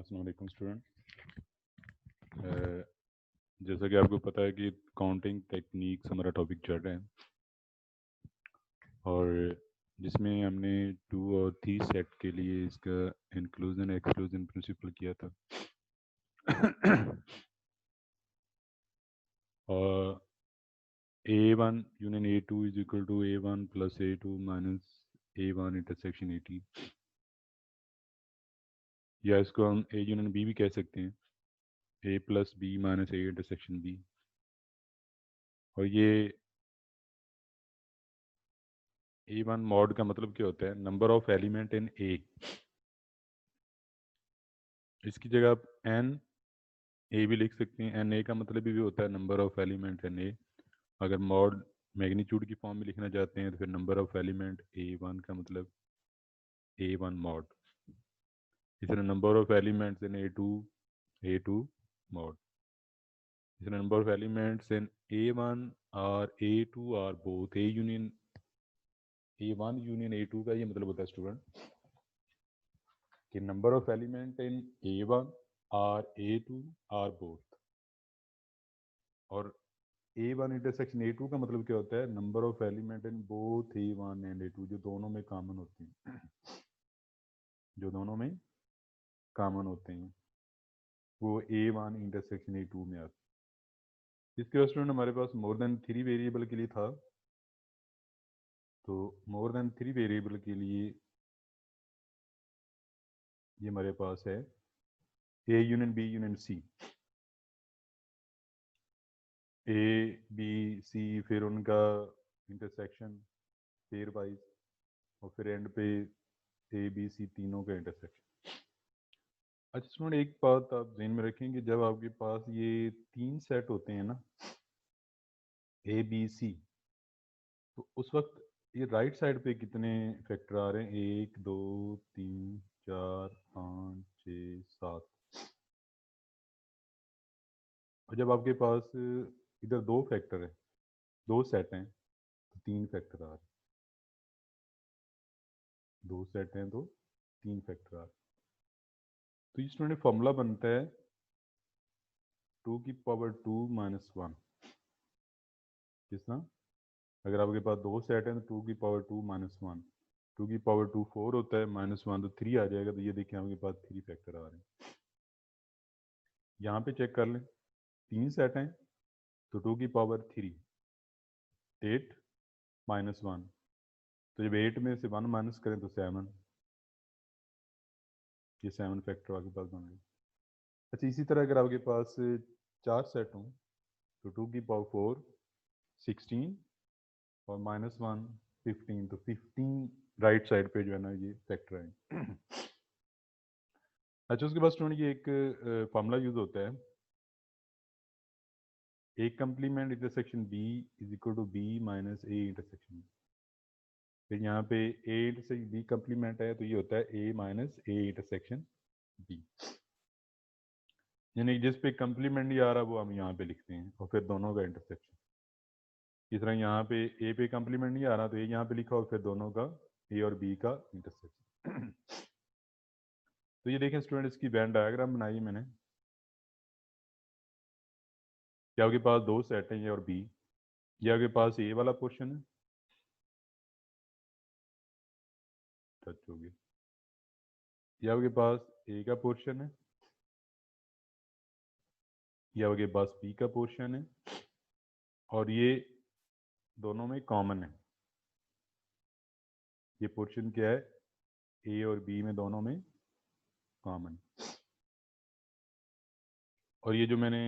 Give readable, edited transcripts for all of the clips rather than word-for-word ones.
अस्सलाम वालेकुम स्टूडेंट। जैसा कि आपको पता है कि काउंटिंग टेक्निक्स हमारा टॉपिक चल रहा है और जिसमें हमने 2 और 3 सेट के लिए इसका इंक्लूजन एक्सक्लूजन प्रिंसिपल किया था। और A1 union A2 is equal to A1 plus A2 minus A1 intersection A2, या इसको हम A यूनियन B भी कह सकते हैं, A plus B minus A intersection B। और ये A1 मॉड का मतलब क्या होता है? Number of element in A। इसकी जगह आप एन ए भी लिख सकते हैं। एन ए का मतलब भी होता है number of element N A. अगर मॉड मैग्नीट्यूड की फॉर्म में लिखना चाहते हैं तो फिर नंबर ऑफ एलिमेंट A1 का मतलब A1 मॉड। इस तरह number of elements in A2 mod. इस तरह number of elements in A1 और A2 are both A union A1 union A2 का ये मतलब होता है स्टूडेंट कि number of element in A1 और A2 आर बोथ। और A1 इंटरसेक्शन A2 का मतलब क्या होता है? Number of element in both A1 and A2, जो दोनों में कॉमन होते हैं, जो दोनों में कॉमन होते हैं वो A1 इंटरसेक्शन A2 में आते हैं। इसके स्टूडेंट हमारे पास मोर देन 3 वेरिएबल के लिए था, तो मोर देन 3 वेरिएबल के लिए ये हमारे पास है A union B union C, A B C, फिर उनका इंटरसेक्शन पेयर वाइज, और फिर एंड पे A B C तीनों का इंटरसेक्शन। अच्छा स्टूडेंट, एक बात आप ध्यान में रखें कि जब आपके पास ये 3 सेट होते हैं ना, A B C, तो उस वक्त ये राइट साइड पे कितने फैक्टर आ रहे हैं? 1 2 3 4 5 6 7। और जब आपके पास इधर 2 फैक्टर है, 2 सेट हैं, तो 3 फैक्टर आ रहे हैं। 2 सेट हैं तो 3 फैक्टर आ रहे हैं। तो इस स्टूडेंट फॉर्मूला बनता है 2 की पावर 2 माइनस 1। किस तरह? अगर आपके पास 2 सेट हैं तो 2 की पावर 2 माइनस 1, 2 की पावर 2 4 होता है, माइनस 1 तो 3 आ जाएगा। तो ये देखिए आपके पास 3 फैक्टर आ रहे हैं। यहाँ पे चेक कर लें, 3 सेट हैं तो 2 की पावर 3 8 माइनस 1, तो जब 8 में से 1 माइनस करें तो 7, ये 7 फैक्टर आपके पास बन गए। अच्छा इसी तरह अगर आपके पास 4 सेट हों तो 2 की पावर 4 16 और माइनस 1 15, तो 15 राइट साइड पे जो है ना ये फैक्टर है। अच्छा उसके बाद स्टूडेंट ये एक फॉर्मूला यूज होता है, A complement intersection B is equal to B minus A intersection. फिर यहाँ पे ए इंटरसेक्शन बी कंप्लीमेंट है तो ये होता है ए माइनस ए इंटरसेक्शन बी, यानी जिस पे कंप्लीमेंट नहीं आ रहा वो हम यहाँ पे लिखते हैं और फिर दोनों का इंटरसेक्शन। इस तरह यहाँ पे ए पे कंप्लीमेंट नहीं आ रहा तो ए यहाँ पे लिखा और फिर दोनों का ए और बी का इंटरसेक्शन। तो ये देखें स्टूडेंट, इसकी वेन डायग्राम बनाई मैंने। क्या आपके पास 2 सेट हैं, ए और बी। ये आपके पास ए वाला पोर्शन है, टच हो गया। ये आपके पास ए का पोर्शन है, ये आपके पास बी का पोर्शन है, और ये दोनों में कॉमन है। ये पोर्शन क्या है? ए और बी में दोनों में कॉमन। और ये जो मैंने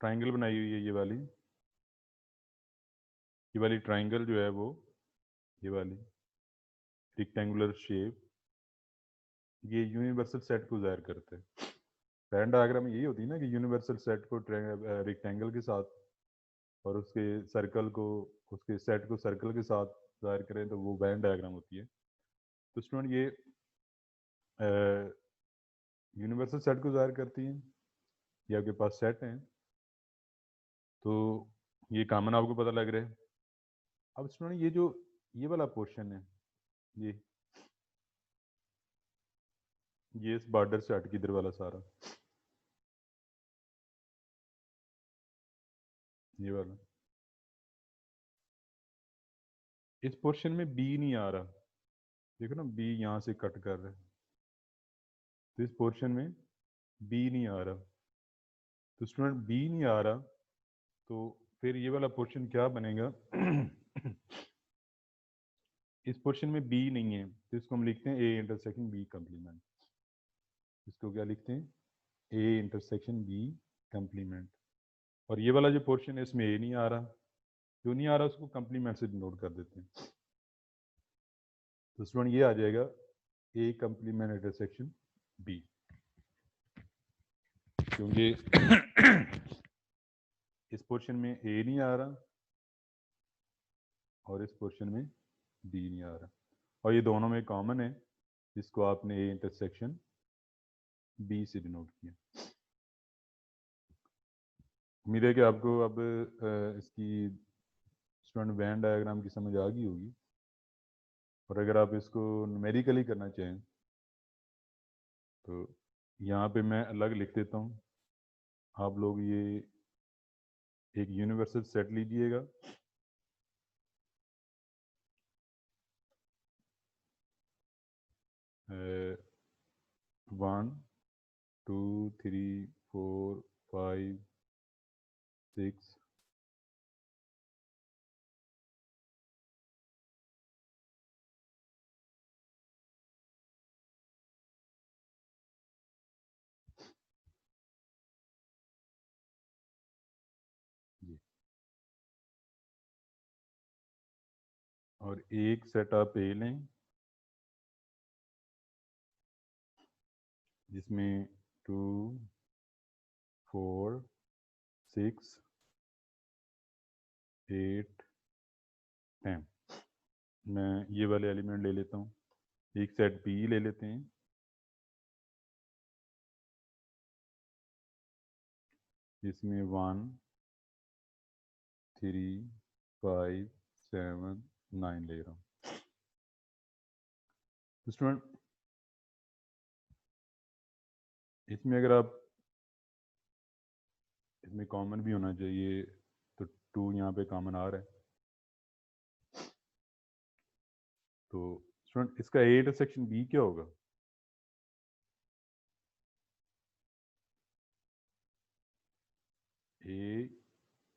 ट्राइंगल बनाई हुई है, ये वाली ट्राइंगल जो है वो, ये वाली रेक्टेंगुलर शेप, ये यूनिवर्सल सेट को ज़ाहिर करते हैं। वेन डायग्राम यही होती है ना कि यूनिवर्सल सेट को रेक्टेंगल के साथ और उसके सर्कल को, उसके सेट को सर्कल के साथ ज़ाहिर करें तो वो वेन डायग्राम होती है। तो स्टूडेंट ये यूनिवर्सल सेट को ज़ाहिर करती है। ये आपके पास सेट हैं तो ये कॉमन आपको पता लग रहा है। अब स्टूडेंट ये जो ये वाला पोर्शन है, ये ये इस बॉर्डर से हट के इधर वाला सारा, ये वाला। इस पोर्शन में बी नहीं आ रहा, देखो ना बी यहाँ से कट कर रहा है, तो इस पोर्शन में बी नहीं आ रहा। तो स्टूडेंट बी नहीं आ रहा, तो फिर ये वाला पोर्शन क्या बनेगा? इस पोर्शन में बी नहीं है, तो इसको हम लिखते हैं ए इंटरसेक्शन बी कम्प्लीमेंट। इसको क्या लिखते हैं? A intersection B complement. और ये वाला जो पोर्शन है इसमें ए नहीं आ रहा, जो नहीं आ रहा उसको कम्प्लीमेंट से डिनोट कर देते हैं। तो स्टूडेंट ये आ जाएगा ए कम्प्लीमेंट इंटरसेक्शन बी, क्योंकि इस पोर्शन में ए नहीं आ रहा और इस पोर्शन में बी नहीं आ रहा, और ये दोनों में कॉमन है, जिसको आपने ए इंटरसेक्शन बी से डिनोट किया। उम्मीद है कि आपको अब इसकी स्टूडेंट वेन डायग्राम की समझ आ गई होगी। और अगर आप इसको न्यूमेरिकली करना चाहें तो यहाँ पे मैं अलग लिख देता हूँ। आप लोग ये एक यूनिवर्सल सेट लीजिएगा, one two three four five six, और एक सेट आप ए लें जिसमें two four six eight ten. मैं ये वाले एलिमेंट ले लेता हूँ। एक सेट बी ले लेते हैं जिसमें one three five seven nine ले रहा हूँ। स्टूडेंट इसमें अगर आप, इसमें कॉमन भी होना चाहिए, तो टू यहाँ पे कॉमन आ रहा है, तो स्टूडेंट इसका ए इंटरसेक्शन बी क्या होगा? ए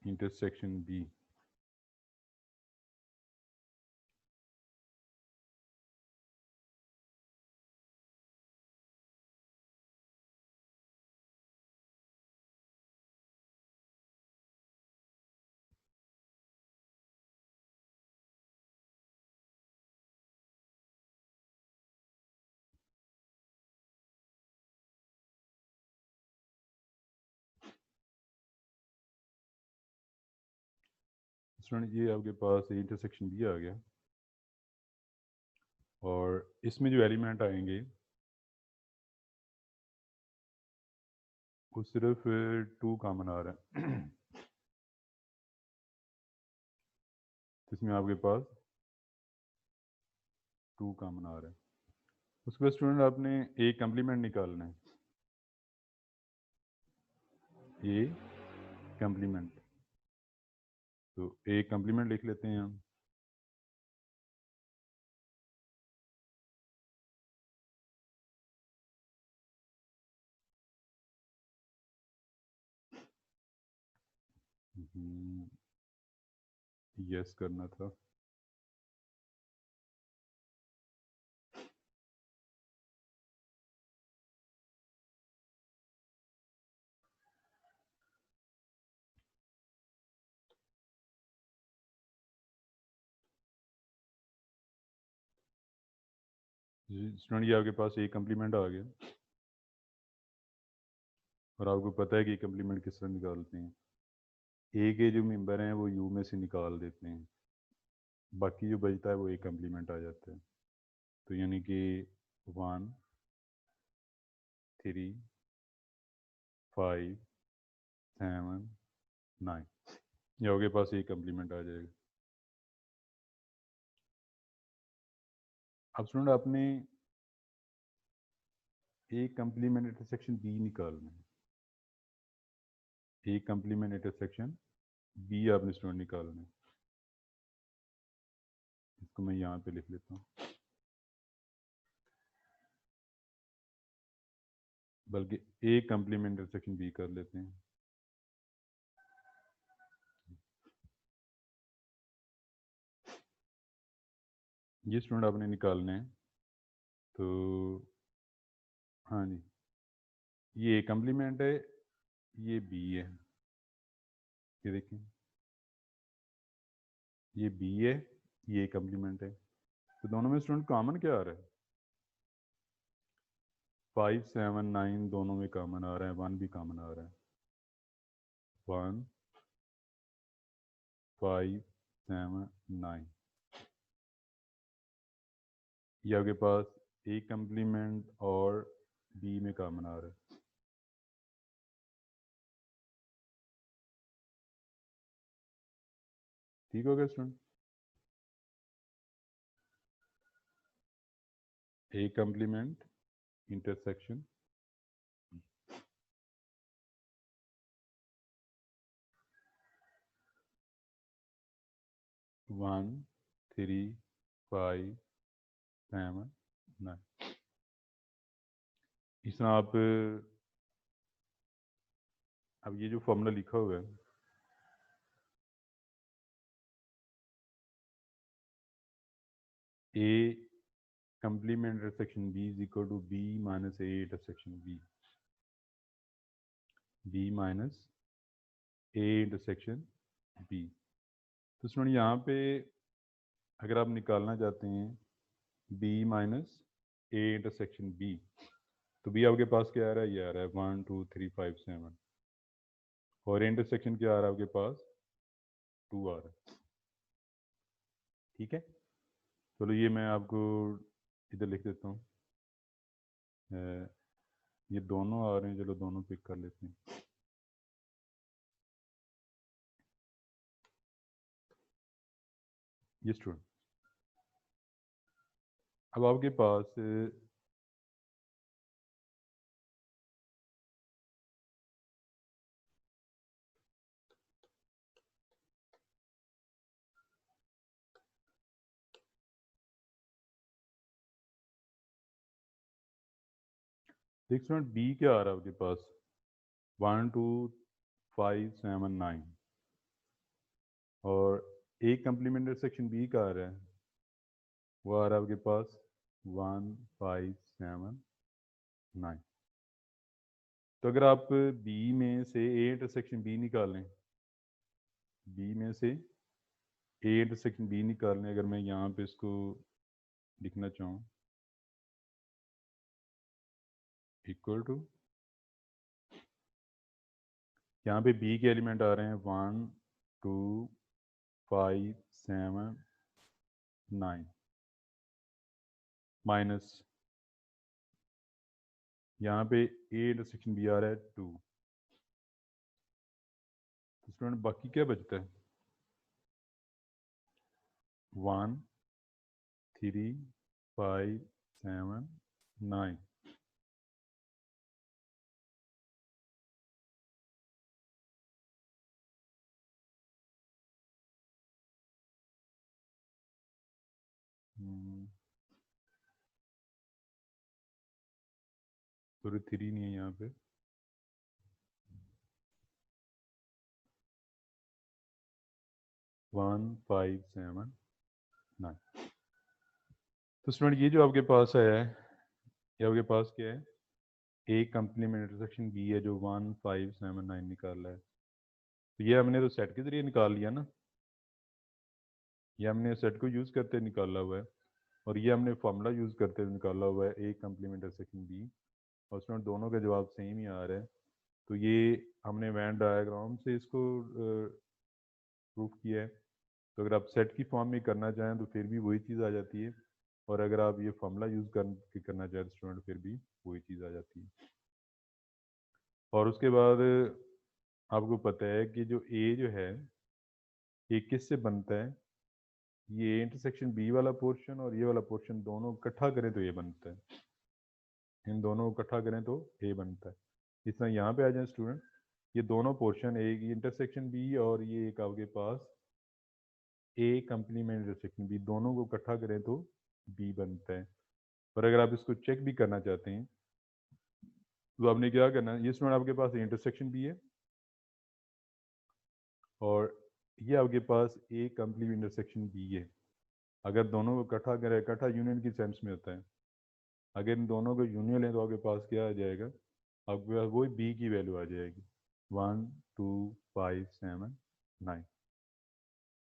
इंटरसेक्शन बी, स्टूडेंट ये आपके पास ए इंटरसेक्शन बी आ गया, और इसमें जो एलिमेंट आएंगे वो सिर्फ टू कॉमन आ रहा है। इसमें आपके पास टू कॉमन आ रहा है। उसके बाद स्टूडेंट आपने ए कम्प्लीमेंट निकालना है, ए कम्प्लीमेंट। तो ए कम्प्लीमेंट लिख लेते हैं हम। यस करना था। स्टूडेंट ये आपके पास ए कम्प्लीमेंट आ गया, और आपको पता है कि कम्प्लीमेंट किस तरह निकालते हैं। ए के जो मेंबर हैं वो यू में से निकाल देते हैं, बाकी जो बचता है वो ए कम्प्लीमेंट आ जाता है। तो यानी कि one three five seven nine, ये आपके पास ए कम्प्लीमेंट आ जाएगा। अब स्टूडेंट आपने ए कंप्लीमेंट इंटरसेक्शन बी निकालना है, ए कंप्लीमेंट इंटरसेक्शन बी आपने स्टूडेंट निकालना है। इसको मैं यहाँ पे लिख लेता हूँ, बल्कि ए कंप्लीमेंट इंटरसेक्शन बी कर लेते हैं। ये स्टूडेंट आपने निकालने हैं, तो हाँ जी, ये ए कंप्लीमेंट है, ये बी है, ये देखें, ये बी है, ये कंप्लीमेंट है। तो दोनों में स्टूडेंट कॉमन क्या आ रहा है? 5, 7, 9 दोनों में कॉमन आ रहा है, 1 भी कॉमन आ रहा है। 1, 5, 7, 9 ये आपके पास ए कंप्लीमेंट और बी में कॉमन आ रहा है। ठीक हो गया स्टूडेंट? ए कंप्लीमेंट इंटरसेक्शन वन, 3, 5, 7, 9। इस तरह आप अब ये जो फॉर्मूला लिखा हुआ है, A complement intersection B is equal to B minus A intersection B, B minus A intersection B. तो स्टूडेंट यहाँ पे अगर आप निकालना चाहते हैं B minus A intersection B, तो बी आपके पास क्या आ रहा है? ये आ रहा है 1, 2, 3, 5, 7, और इंटरसेक्शन क्या आ रहा है आपके पास? 2 आ रहा है। ठीक है, चलो ये मैं आपको इधर लिख देता हूँ, ये दोनों आ रहे हैं, चलो दोनों पिक कर लेते हैं। ये स्टूडेंट अब आपके पास एक स्टूडेंट बी क्या आ रहा है आपके पास? 1, 2, 5, 7, 9, और ए कंप्लीमेंट्री सेक्शन बी का आ रहा है, वो आ रहा है आपके पास 1, 5, 7, 9। तो अगर आप बी में से ए इंटरसेक्शन बी निकालें, बी में से ए इंटरसेक्शन बी निकालने, अगर मैं यहाँ पे इसको लिखना चाहूँ, इक्वल टू, यहाँ पे बी के एलिमेंट आ रहे हैं 1, 2, 5, 7, 9, माइनस यहाँ पे ए इंटरसेक्शन बी आ रहा है 2। तो स्टूडेंट बाकी क्या बचता है? 1, 3, 5, 7, 9। सॉरी 3 नहीं है यहाँ पे, 1, 5, 7, 9। तो स्टूडेंट ये जो आपके पास है, ये आपके पास क्या है? ए कंप्लीमेंट इंटरसेक्शन बी है जो 1, 5, 7, 9 निकाल रहा है। तो ये हमने तो सेट के जरिए निकाल लिया ना, ये हमने सेट को यूज़ करते निकाला हुआ है, और ये हमने फार्मूला यूज़ करते निकाला हुआ है ए कंप्लीमेंट इंटरसेक्शन बी, और स्टूडेंट दोनों का जवाब सेम ही आ रहा है। तो ये हमने वैन डायग्राम से इसको प्रूफ किया है। तो अगर आप सेट की फॉर्म में करना चाहें तो फिर भी वही चीज़ आ जाती है, और अगर आप ये फार्मूला यूज़ करना चाहें तो स्टूडेंट फिर भी वही चीज़ आ जाती है। और उसके बाद आपको पता है कि जो ए जो है ये किससे बनता है? ये इंटरसेक्शन बी वाला पोर्शन और ये वाला पोर्शन दोनों इकट्ठा करें तो ये बनता है। इन दोनों को इकट्ठा करें तो ए बनता है। इस तरह यहाँ पे आ जाए स्टूडेंट, ये दोनों पोर्शन एक इंटरसेक्शन बी और ये एक आपके पास ए कंप्लीमेंट इंटरसेक्शन बी, दोनों को इकट्ठा करें तो बी बनता है। और अगर आप इसको चेक भी करना चाहते हैं तो आपने क्या करना है, ये स्टूडेंट आपके पास इंटरसेक्शन बी है और ये आपके पास ए कंप्लीमेंट इंटरसेक्शन बी है। अगर दोनों को इकट्ठा करें, इकट्ठा यूनियन की सेंस में होता है, अगर इन दोनों को यूनियन है तो आपके पास क्या आ जाएगा, आपके पास वही बी की वैल्यू आ जाएगी 1 2 5 7 9,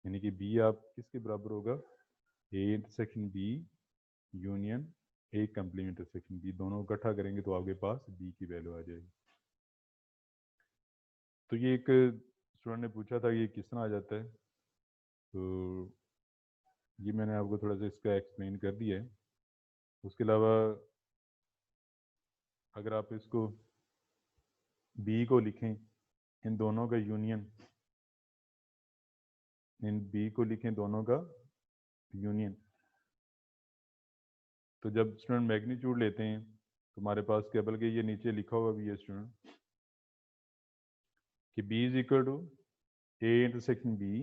यानी कि बी आप किसके बराबर होगा, A intersection B union A complement intersection B, दोनों को इकट्ठा करेंगे तो आपके पास बी की वैल्यू आ जाएगी। तो ये एक स्टूडेंट ने पूछा था ये किस तरह आ जाता है, तो ये मैंने आपको थोड़ा सा इसका एक्सप्लेन कर दिया है। उसके अलावा अगर आप इसको बी को लिखें, इन दोनों का यूनियन, इन बी को लिखें दोनों का यूनियन, तो जब स्टूडेंट मैग्नीट्यूड लेते हैं तो हमारे पास क्या, बल्कि ये नीचे लिखा हुआ भी है स्टूडेंट कि B is equal to A intersection B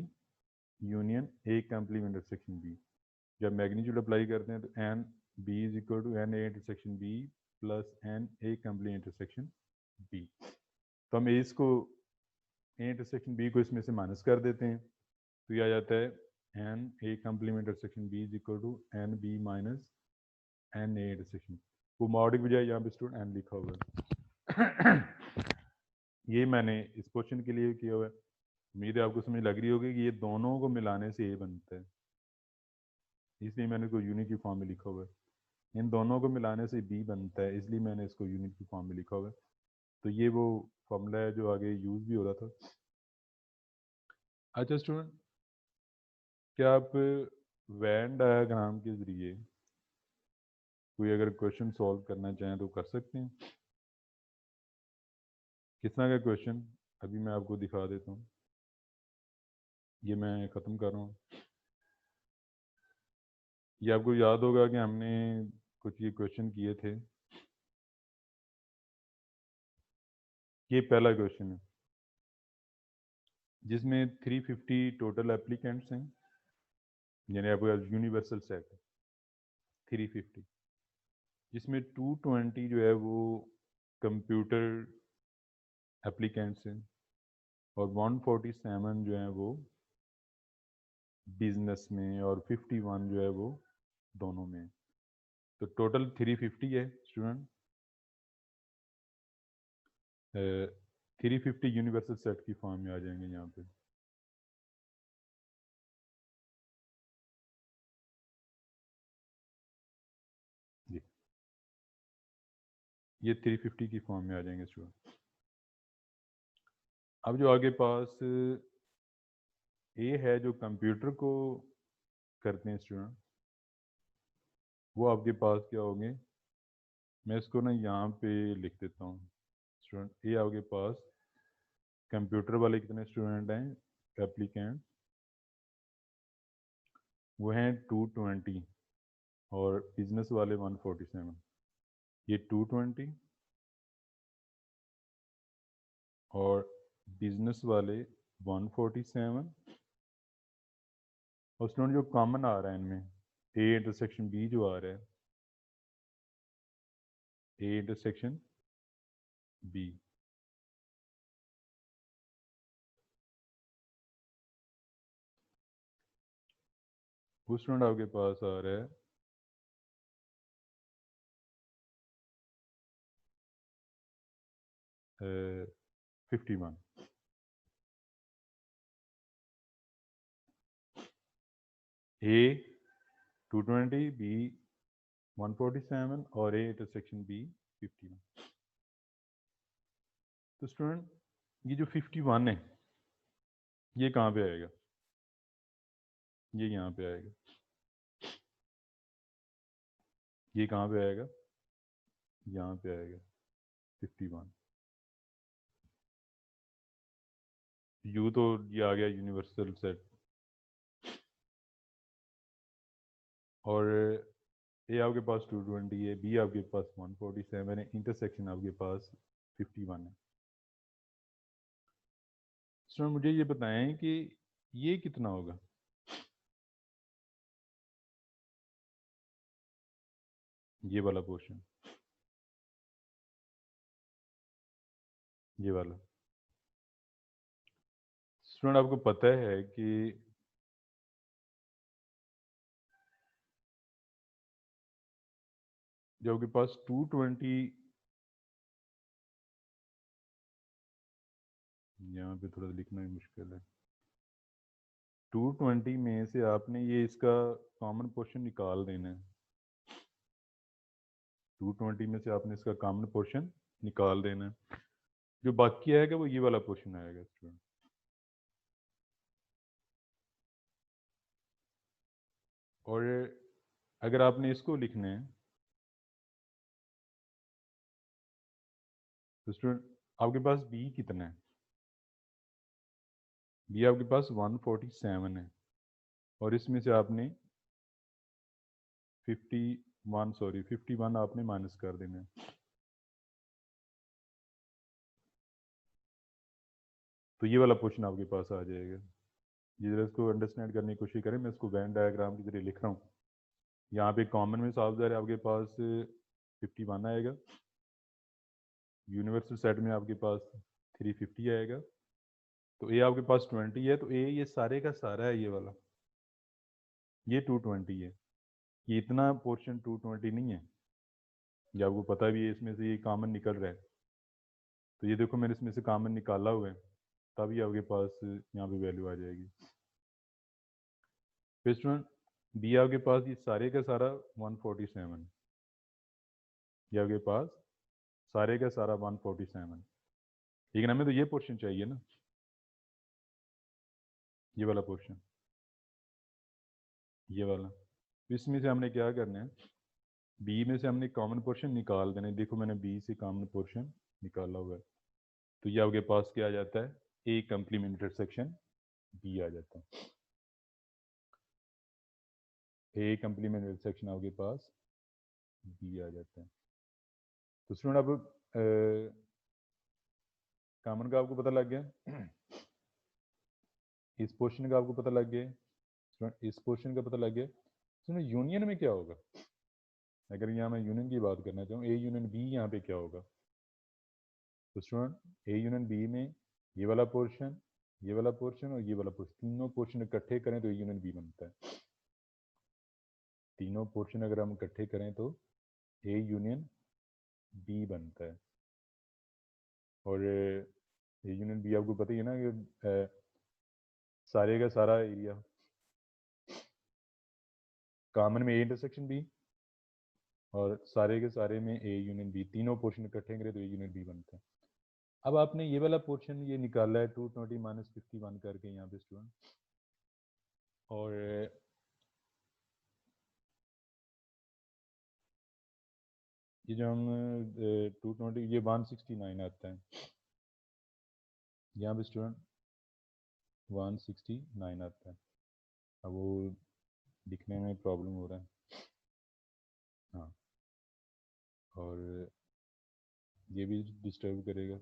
union A complement intersection B. जब मैग्नीट्यूड अप्लाई करते हैं तो N B is equal to N A intersection B plus N A complement intersection B. तो हम इसको ए इंटरसेक्शन बी को इसमें से माइनस कर देते हैं तो ये आ जाता है N A complement intersection B is equal to N B minus N A intersection, वो मॉड की बजाय यहाँ पे स्टूडेंट एन लिखा हुआ है। ये मैंने इस क्वेश्चन के लिए किया हुआ है। उम्मीद है आपको समझ लग रही होगी कि ये दोनों को मिलाने से ए बनता है, इसलिए मैंने इसको यूनिट की फॉर्म में लिखा हुआ है। इन दोनों को मिलाने से बी बनता है, इसलिए मैंने इसको यूनिट की फॉर्म में लिखा हुआ है। तो ये वो फॉर्मूला है जो आगे यूज भी हो रहा था। अच्छा स्टूडेंट, क्या आप वैन डायग्राम के जरिए कोई अगर क्वेश्चन सॉल्व करना चाहें तो कर सकते हैं? किस तरह का क्वेश्चन अभी मैं आपको दिखा देता हूँ, ये मैं ख़त्म कर रहा हूँ। ये आपको याद होगा कि हमने कुछ ये क्वेश्चन किए थे। ये पहला क्वेश्चन है जिसमें 350 टोटल एप्लीकेंट्स हैं, यानी आपके पास यूनिवर्सल सेट 350, जिसमें 220 जो है वो कंप्यूटर एप्लीकेंट्स हैं और 147 जो है वो बिजनेस में और 51 जो है वो दोनों में। तो टोटल 350 है स्टूडेंट। 350 यूनिवर्सल सेट की फॉर्म में आ जाएंगे यहाँ पे। जी, ये 350 की फॉर्म में आ जाएंगे स्टूडेंट। अब जो आगे पास ए है जो कंप्यूटर को करते हैं स्टूडेंट, वो आपके पास क्या होंगे, मैं इसको ना यहाँ पे लिख देता हूँ स्टूडेंट। ए आपके पास कंप्यूटर वाले कितने स्टूडेंट हैं एप्लीकेंट, वो हैं 220 और बिजनेस वाले 147। ये 220 और बिजनेस वाले 147, और स्टूडेंट जो कॉमन आ रहा है इनमें ए इंटरसेक्शन बी जो आ रहा है, ए इंटरसेक्शन बी, वो स्टूडेंट आपके पास आ रहा है 51। ए 220, बी 147 और ए इंटरसेक्शन बी 51। तो स्टूडेंट ये जो 51 है ये कहाँ पे आएगा, ये यहाँ पे आएगा। ये कहाँ पे आएगा, यहाँ पे आएगा 51। यू तो ये आ गया यूनिवर्सल सेट, और ए आपके पास 220 है, बी आपके पास 147 है, इंटरसेक्शन आपके पास 51 है। सो मुझे ये बताएं कि ये कितना होगा। ये वाला पोर्शन, ये वाला स्टूडेंट, आपको पता है कि जो आपके पास 220, यहाँ पे थोड़ा लिखना ही मुश्किल है, 220 में से आपने ये इसका कॉमन पोर्शन निकाल देना है। 220 में से आपने इसका कॉमन पोर्शन निकाल देना है। जो बाकी आएगा वो ये वाला पोर्शन आएगा स्टूडेंट। और अगर आपने इसको लिखना है तो स्टूडेंट आपके पास बी कितना है। बी आपके पास 147 है और इसमें से आपने 51 आपने माइनस कर देना है। तो ये वाला पोर्शन आपके पास आ जाएगा। ये जरा इसको अंडरस्टैंड करने की कोशिश करें। मैं इसको वेन डायग्राम की जरिए लिख रहा हूँ। यहाँ पे कॉमन में साफ ज़ाहिर है आपके पास 51 आएगा, यूनिवर्सल सेट में आपके पास 350 आएगा, तो ए आपके पास 20 है, तो ए ये सारे का सारा है, ये वाला, ये 220 है। ये इतना पोर्शन 220 नहीं है, ये आपको पता भी है, इसमें से ये कॉमन निकल रहा है। तो ये देखो मैंने इसमें से कॉमन निकाला हुआ है, तभी आपके पास यहाँ पे वैल्यू आ जाएगी। फिर स्टूडेंट बी आपके पास ये सारे का सारा 147, ये आपके पास सारे का सारा 147, लेकिन हमें तो ये पोर्शन चाहिए ना, ये वाला पोर्शन, ये वाला। इसमें से हमने क्या करना है, बी में से हमने कॉमन पोर्शन निकाल देना है। देखो मैंने बी से कॉमन पोर्शन निकाला हुआ है, तो ये आपके पास क्या आ जाता है, ए कंप्लीमेंट इंटरसेक्शन बी आ जाता है। ए कंप्लीमेंट इंटरसेक्शन आपके पास बी आ जाता है। तो स्टूडेंट अब कॉमन का आपको पता लग गया, इस पोर्शन का आपको पता लग गया, स्टूडेंट इस पोर्शन का पता लग गया। स्टूडेंट यूनियन में क्या होगा, अगर यहाँ मैं यूनियन की बात करना चाहूँ, ए यूनियन बी यहाँ पे क्या होगा। तो स्टूडेंट ए यूनियन बी में ये वाला पोर्शन, ये वाला पोर्शन और ये वाला पोर्शन, तीनों पोर्शन इकट्ठे करें तो ए यूनियन बी बनता है। तीनों पोर्शन अगर हम इकट्ठे करें तो ए यूनियन बी बनता है। और ए यूनियन बी आपको पता ही है ना कि सारे का सारा एरिया कॉमन में ए इंटरसेक्शन बी और सारे के सारे में ए यूनियन बी, तीनों पोर्शन इकट्ठे करें तो ए यूनियन बी बनता है। अब आपने ये वाला पोर्शन ये निकाला है 220 माइनस 51 करके यहाँ पे स्टूडेंट, और ये जो हम 220 ये 169 आता है यहाँ पे स्टूडेंट, 169 आता है। अब वो दिखने में प्रॉब्लम हो रहा है, हाँ, और ये भी डिस्टर्ब करेगा।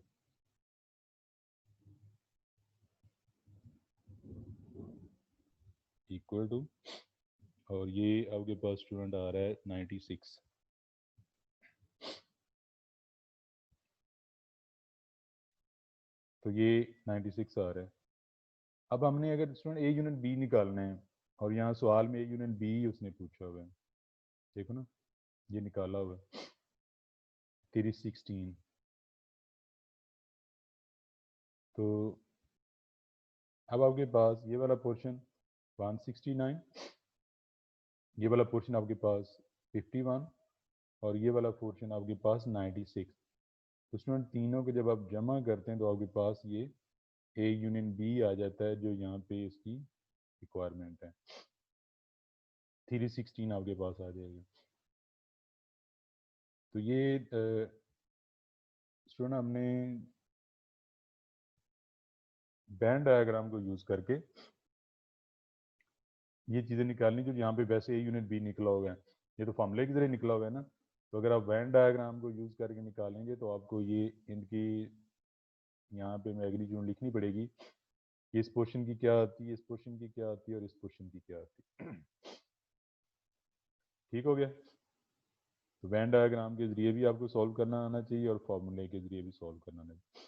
इक्वल टू, और ये आपके पास स्टूडेंट आ रहा है 96, तो ये 96 आ रहा है। अब हमने अगर स्टूडेंट ए यूनिट बी निकालना है, और यहाँ सवाल में ए यूनिट बी उसने पूछा हुआ है, देखो ना, ये निकाला हुआ है 316। तो अब आपके पास ये वाला पोर्शन 169, ये वाला पोर्शन आपके पास 51 और ये वाला पोर्शन आपके पास 96। तो स्टूडेंट तीनों को जब आप जमा करते हैं तो आपके पास ये ए यूनियन बी आ जाता है, जो यहाँ पे इसकी रिक्वायरमेंट है, 316 आपके पास आ जाएगा। तो ये स्टूडेंट हमने बैंड डायग्राम को यूज़ करके ये चीज़ें निकालनी जो यहाँ पे वैसे ए यूनिट बी निकला होगा। ये तो फॉर्मूले के जरिए निकला हुआ है ना। तो अगर आप वेन डायग्राम को यूज़ करके निकालेंगे तो आपको ये इनकी यहाँ पे मैग्नीट्यूड लिखनी पड़ेगी, इस पोर्शन की क्या आती है, इस पोर्शन की क्या आती है और इस पोर्शन की क्या आती है। ठीक हो गया। तो वेन डायग्राम के जरिए भी आपको सॉल्व करना आना चाहिए और फॉर्मूले के जरिए भी सॉल्व करना आना चाहिए।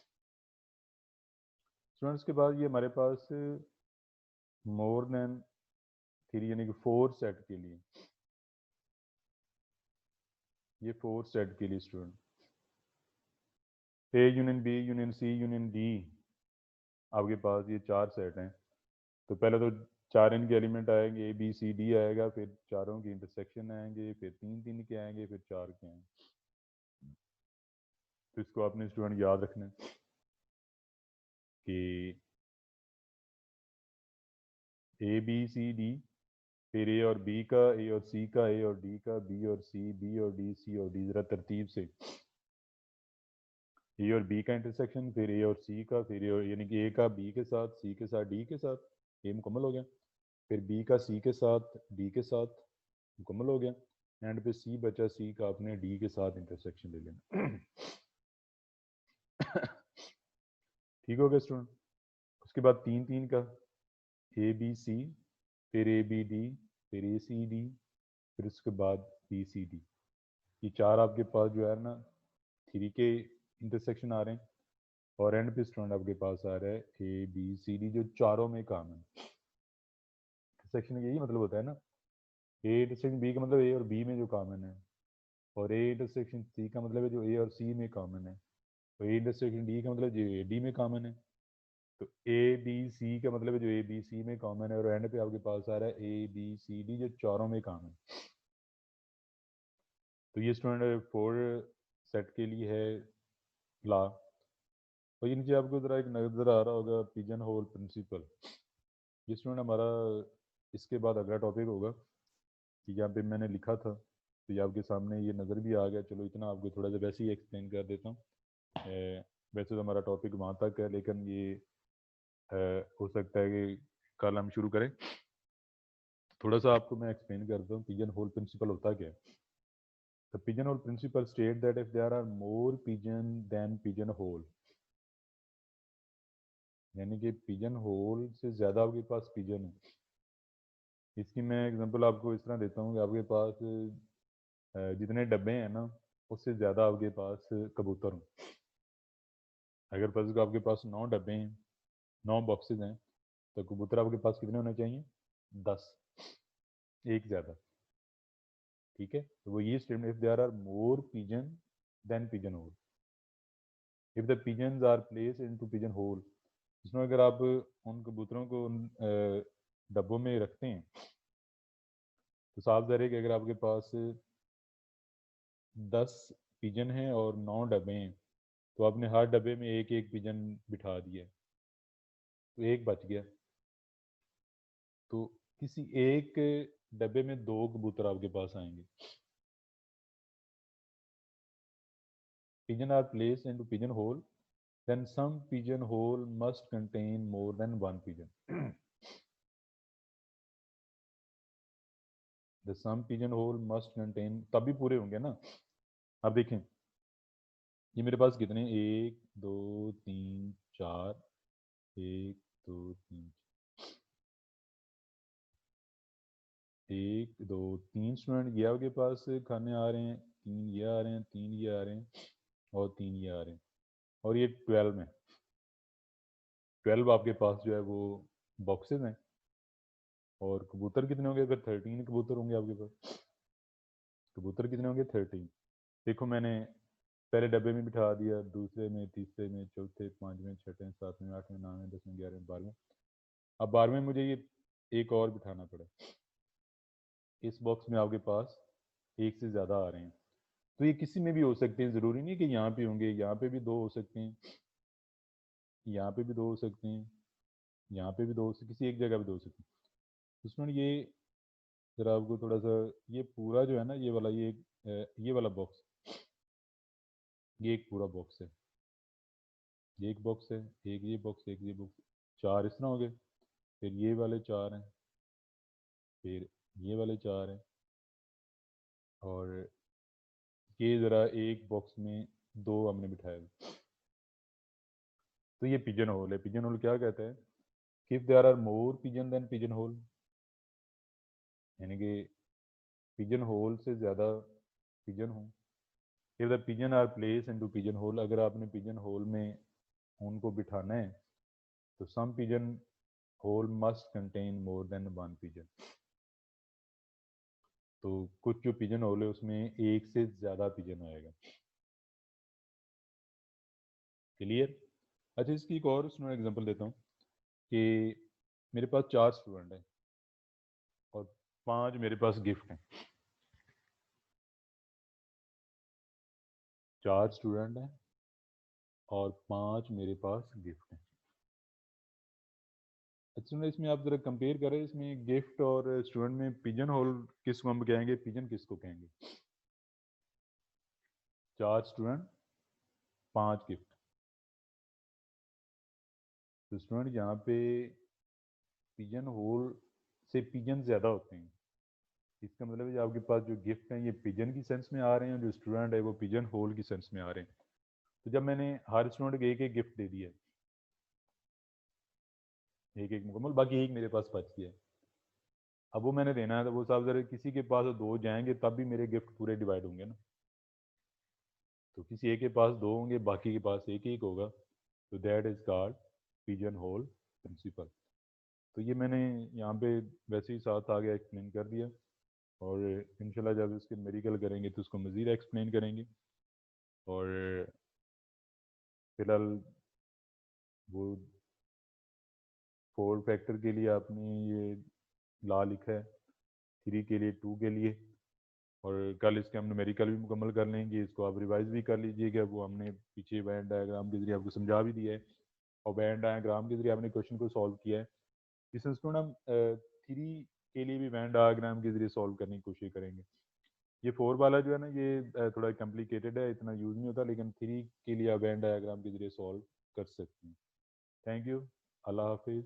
स्टूडेंट्स के बाद ये हमारे पास मोर देन 3 यानी कि 4 सेट के लिए, ये 4 सेट के लिए student A union B union C union D, आपके पास ये 4 सेट हैं। तो पहले तो 4 इनके एलिमेंट आएंगे, ए बी सी डी आएगा, फिर चारों की इंटरसेक्शन आएंगे, फिर 3 के आएंगे, फिर 4 के आएंगे। तो इसको आपने स्टूडेंट याद रखना है कि ए बी सी डी, फिर ए और बी का, ए और सी का, ए और डी का, बी और सी, बी और डी, सी और डी, ज़रा तरतीब से ए और बी का इंटरसेक्शन, फिर ए और सी का, फिर यानी कि ए का बी के साथ, सी के साथ, डी के साथ, ये मुकम्मल हो गया। फिर बी का सी के साथ, डी के साथ, मुकम्मल हो गया। एंड पे सी बचा, सी का अपने डी के साथ इंटरसेक्शन ले लेना। ठीक हो गया स्टूडेंट। उसके बाद 3 का ए बी सी, फिर ए बी डी, फिर ए सी डी, फिर उसके बाद बी सी डी, ये 4 आपके पास जो है ना 3 के इंटरसेक्शन आ रहे हैं। और एंड पे स्टूडेंट आपके पास आ रहा है ए बी सी डी, जो चारों में कॉमन इंटरसेक्शन, यही मतलब होता है ना। ए इंटरसेक्शन बी का मतलब ए और बी में जो कॉमन है, और ए इंटरसेक्शन सी का मतलब है जो ए और सी में कॉमन है, तो ए इंटरसेक्शन डी का मतलब जो ए डी में कॉमन है। तो ए बी सी का मतलब है जो ए बी सी में कॉमन है, और एंड पे आपके पास आ रहा है ए बी सी डी, जो चारों में कॉमन। तो ये स्टूडेंट 4 सेट के लिए है ला। और ये नीचे आपको ज़रा एक नज़र आ रहा होगा पिजन होल प्रिंसिपल। ये स्टूडेंट हमारा इसके बाद अगला टॉपिक होगा कि यहाँ पे मैंने लिखा था, तो ये आपके सामने ये नज़र भी आ गया। चलो इतना आपको थोड़ा सा वैसे ही एक्सप्लेन कर देता हूँ। वैसे तो हमारा टॉपिक वहाँ तक है, लेकिन ये हो सकता है कि कल हम शुरू करें। थोड़ा सा आपको मैं एक्सप्लेन करता हूँ पिजन होल प्रिंसिपल होता क्या है। The pigeonhole principle states that if there are more pigeon than pigeonhole, यानी कि पिजन होल से ज़्यादा आपके पास पिजन है। इसकी मैं एग्जांपल आपको इस तरह देता हूँ कि आपके पास जितने डब्बे हैं ना, उससे ज़्यादा आपके पास कबूतर हों। अगर फर्ज को आपके पास 9 डब्बे हैं, 9 बॉक्सेस हैं, तो कबूतर आपके पास कितने होने चाहिए? 10, एक ज़्यादा। ठीक है, तो वो ये statement, if there are more pigeon then pigeon hole, if the pigeons are place into pigeon hole, इसमें अगर आप उन कबूतरों को उन डब्बों में रखते हैं, तो साफ ज़ाहिर है कि अगर आपके पास 10 पिजन हैं और 9 डब्बे हैं, तो आपने हर डब्बे में एक एक पिजन बिठा दिया, तो एक बच गया। तो किसी एक डब्बे में 2 कबूतर आपके पास आएंगे। Pigeon are place into pigeon hole, then some pigeon hole must contain more than one pigeon. The some pigeon hole must contain, तभी पूरे होंगे ना। अब देखें, ये मेरे पास कितने, 1 2 3 4, 1 2 3, 1 2 3 स्टूडेंट ये आपके पास खाने आ रहे हैं, 3 ये आ रहे हैं, 3 ये आ रहे हैं, और 3 ये आ रहे हैं, और ये 12 है। 12 आपके पास जो है वो बॉक्सेस हैं। और कबूतर कितने होंगे? अगर 13 कबूतर होंगे आपके पास, कबूतर कितने होंगे? 13। देखो मैंने पहले डब्बे में बिठा दिया, दूसरे में, तीसरे में, चौथे, पाँचवें, छठे, सातवें, आठवें, 9वें, 10वें, 11वें, 12वें। अब 12वें मुझे ये एक और बिठाना पड़ा। इस बॉक्स में आपके पास एक से ज़्यादा आ रहे हैं, तो ये किसी में भी हो सकते हैं, ज़रूरी नहीं कि यहाँ पे होंगे, यहाँ पे भी 2 हो सकते हैं, यहाँ पे भी 2 हो सकते हैं, यहाँ पे भी 2 हो सकते, किसी एक जगह भी 2 हो सकते हैं। उसमें ये ज़रा आपको थोड़ा सा, ये पूरा जो है ना, ये वाला, ये वाला बॉक्स, ये एक पूरा बॉक्स है, ये एक बॉक्स है, एक ये बॉक्स, एक ये बॉक्स, 4 इस तरह हो गए। फिर ये वाले 4 हैं, फिर ये वाले 4 हैं, और ये ज़रा एक बॉक्स में 2 हमने बिठाया, तो ये पिजन होल है। पिजन होल क्या कहता है कि if there are more pigeon then pigeon hole, यानी कि पिजन होल से ज़्यादा पिजन हो। If the pigeon are place into pigeon hole, अगर आपने पिजन होल में उनको बिठाना है तो some pigeon hole must contain more than 1 pigeon. तो कुछ जो पिजन होल है उसमें एक से ज़्यादा पिजन आएगा। क्लियर? अच्छा, इसकी एक और स्टूडेंट एग्जांपल देता हूँ कि मेरे पास 4 स्टूडेंट हैं और 5 मेरे पास गिफ्ट हैं। 4 स्टूडेंट हैं और 5 मेरे पास गिफ्ट हैं। अच्छा, इसमें आप ज़रा कंपेयर करें, इसमें गिफ्ट और स्टूडेंट में पिजन होल किसको हम कहेंगे, पिजन किसको कहेंगे? 4 स्टूडेंट 5 गिफ्ट। तो स्टूडेंट यहाँ पे पिजन होल से पिजन ज़्यादा होते हैं। इसका मतलब है आपके पास जो गिफ्ट हैं ये पिजन की सेंस में आ रहे हैं, जो स्टूडेंट है वो पिजन होल की सेंस में आ रहे हैं। तो जब मैंने हर स्टूडेंट को एक एक गिफ्ट दे दिया, एक एक मुकम्मल, बाकी एक मेरे पास बच गया, अब वो मैंने देना है, तो वो साहब ज़रा किसी के पास 2 जाएंगे तब भी मेरे गिफ्ट पूरे डिवाइड होंगे ना। तो किसी एक के पास 2 होंगे, बाकी के पास एक एक होगा, तो that is called pigeon hole principle. तो ये मैंने यहाँ पे वैसे ही साथ आगे एक्सप्लेन कर दिया, और इंशाल्लाह जब इसके मेडिकल करेंगे तो उसको मज़ीद एक्सप्लेन करेंगे। और फिलहाल वो 4 फैक्टर के लिए आपने ये ला लिखा है, 3 के लिए, 2 के लिए, और कल इसके हम न्यूमेरिकल भी मुकम्मल कर लेंगे। इसको आप रिवाइज भी कर लीजिएगा, वो हमने पीछे वेन डायग्राम के जरिए आपको समझा भी दिया है, और वेन डायग्राम के जरिए आपने क्वेश्चन को सॉल्व किया है। इस स्टूडेंट हम 3 के लिए भी वेन डायग्राम के जरिए सॉल्व करने की कोशिश करेंगे। ये 4 वाला जो है ना, ये थोड़ा कॉम्प्लिकेटेड है, इतना यूज़ नहीं होता, लेकिन 3 के लिए आप वेन डायग्राम के जरिए सॉल्व कर सकते हैं। थैंक यू, अल्लाह हाफिज़।